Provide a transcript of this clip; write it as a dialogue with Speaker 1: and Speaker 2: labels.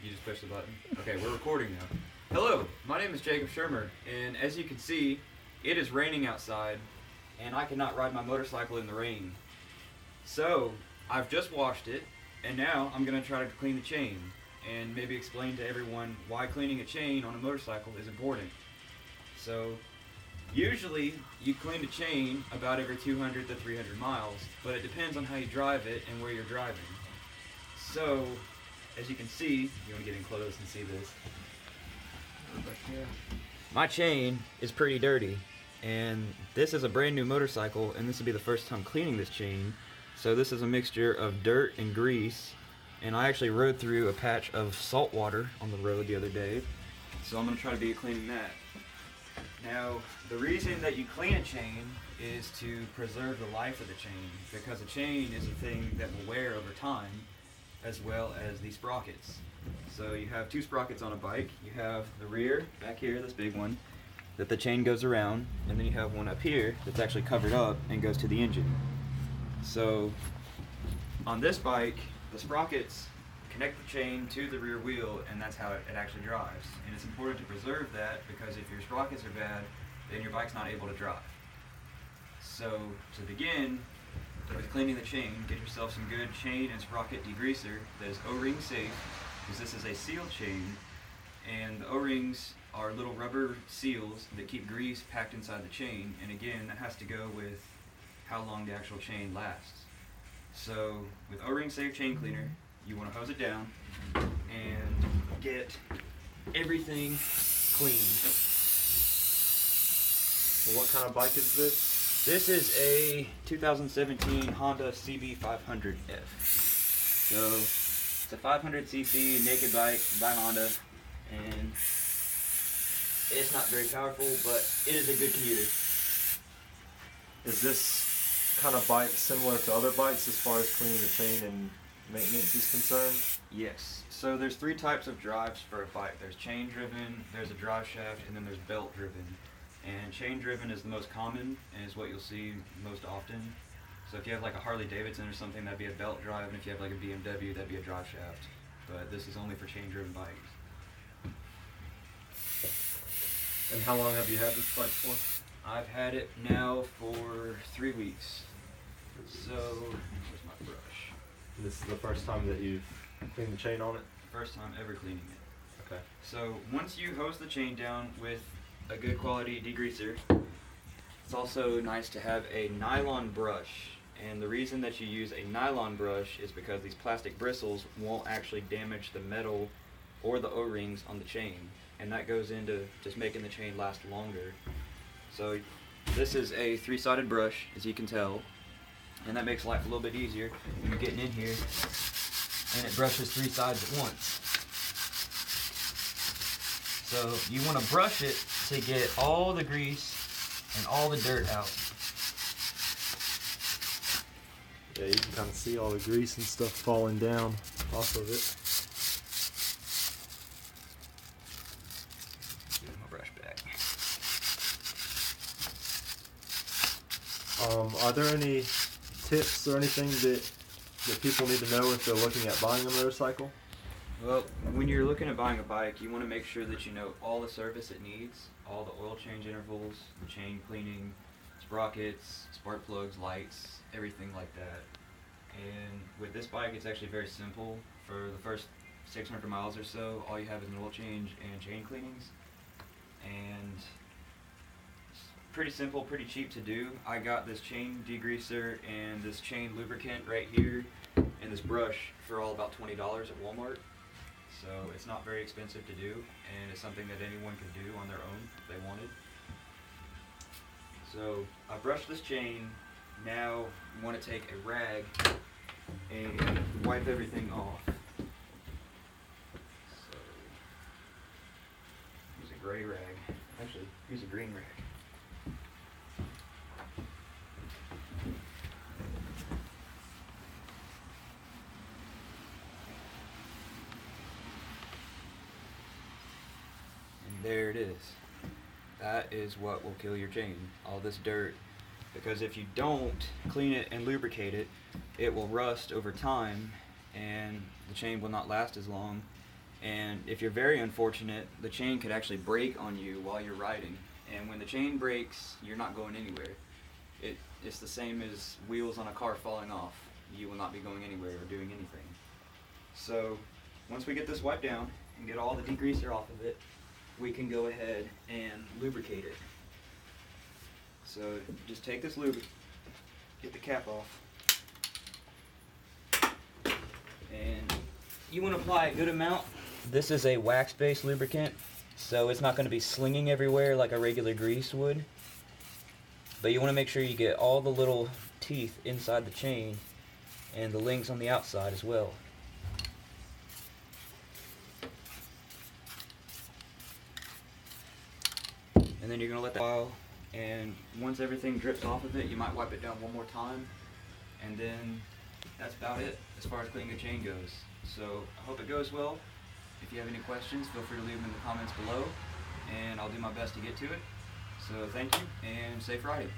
Speaker 1: You just push the button. Okay, we're recording now. Hello, my name is Jacob Shermer, and as you can see, it is raining outside, and I cannot ride my motorcycle in the rain. So, I've just washed it, and now I'm going to try to clean the chain, and maybe explain to everyone why cleaning a chain on a motorcycle is important. So, usually, you clean a chain about every 200 to 300 miles, but it depends on how you drive it and where you're driving. So, as you can see, you want to get in close and see this. My chain is pretty dirty, and this is a brand new motorcycle, and this will be the first time cleaning this chain. So this is a mixture of dirt and grease, and I actually rode through a patch of salt water on the road the other day, so I'm going to try to be cleaning that. Now, the reason that you clean a chain is to preserve the life of the chain, because a chain is a thing that will wear over time, as well as the sprockets. So you have two sprockets on a bike. You have the rear, back here, this big one, that the chain goes around, and then you have one up here that's actually covered up and goes to the engine. So on this bike, the sprockets connect the chain to the rear wheel, and that's how it actually drives. And it's important to preserve that, because if your sprockets are bad, then your bike's not able to drive. So to begin with cleaning the chain, get yourself some good chain and sprocket degreaser that is O-ring safe, because this is a seal chain, and the O-rings are little rubber seals that keep grease packed inside the chain, and again, that has to go with how long the actual chain lasts. So with O-ring safe chain cleaner, you want to hose it down and get everything cleaned.
Speaker 2: Well, what kind of bike is this?
Speaker 1: This is a 2017 Honda CB500F. So it's a 500cc naked bike by Honda, and it's not very powerful, but it is a good commuter.
Speaker 2: Is this kind of bike similar to other bikes as far as cleaning the chain and maintenance is concerned?
Speaker 1: Yes. So there's three types of drives for a bike. There's chain driven, there's a drive shaft, and then there's belt driven. And chain driven is the most common and is what you'll see most often. So if you have like a Harley Davidson or something, that'd be a belt drive, and if you have like a BMW, that'd be a drive shaft. But this is only for chain driven bikes.
Speaker 2: And how long have you had this bike for?
Speaker 1: I've had it now for 3 weeks. So, where's my brush?
Speaker 2: And this is the first time that you've cleaned the chain on it?
Speaker 1: First time ever cleaning it.
Speaker 2: Okay.
Speaker 1: So once you hose the chain down with a good quality degreaser, it's also nice to have a nylon brush. And the reason that you use a nylon brush is because these plastic bristles won't actually damage the metal or the O-rings on the chain. And that goes into just making the chain last longer. So this is a three-sided brush, as you can tell, and that makes life a little bit easier when you're getting in here, and it brushes three sides at once. So you want to brush it to get all the grease and all the dirt out.
Speaker 2: Yeah, you can kind of see all the grease and stuff falling down off of it.
Speaker 1: Give my brush back.
Speaker 2: Are there any tips or anything that people need to know if they're looking at buying a motorcycle?
Speaker 1: Well, when you're looking at buying a bike, you want to make sure that you know all the service it needs, all the oil change intervals, the chain cleaning, sprockets, spark plugs, lights, everything like that. And with this bike, it's actually very simple. For the first 600 miles or so, all you have is an oil change and chain cleanings. And it's pretty simple, pretty cheap to do. I got this chain degreaser and this chain lubricant right here and this brush for all about $20 at Walmart. So it's not very expensive to do, and it's something that anyone can do on their own if they wanted. So I brushed this chain. Now you want to take a rag and wipe everything off. So use a gray rag. Actually, use a green rag. There it is. That is what will kill your chain, all this dirt. Because if you don't clean it and lubricate it, it will rust over time and the chain will not last as long And if you're very unfortunate, the chain could actually break on you while you're riding. And when the chain breaks, you're not going anywhere. It's the same as wheels on a car falling off. You will not be going anywhere or doing anything. So once we get this wiped down and get all the degreaser off of it, we can go ahead and lubricate it. So just take this lube, get the cap off, and you want to apply a good amount. This is a wax-based lubricant, so it's not going to be slinging everywhere like a regular grease would. But you want to make sure you get all the little teeth inside the chain and the links on the outside as well. And then you're going to let that while, and once everything drips off of it, you might wipe it down one more time, and then that's about it as far as cleaning the chain goes. So I hope it goes well. If you have any questions, feel free to leave them in the comments below, and I'll do my best to get to it. So thank you, and safe riding.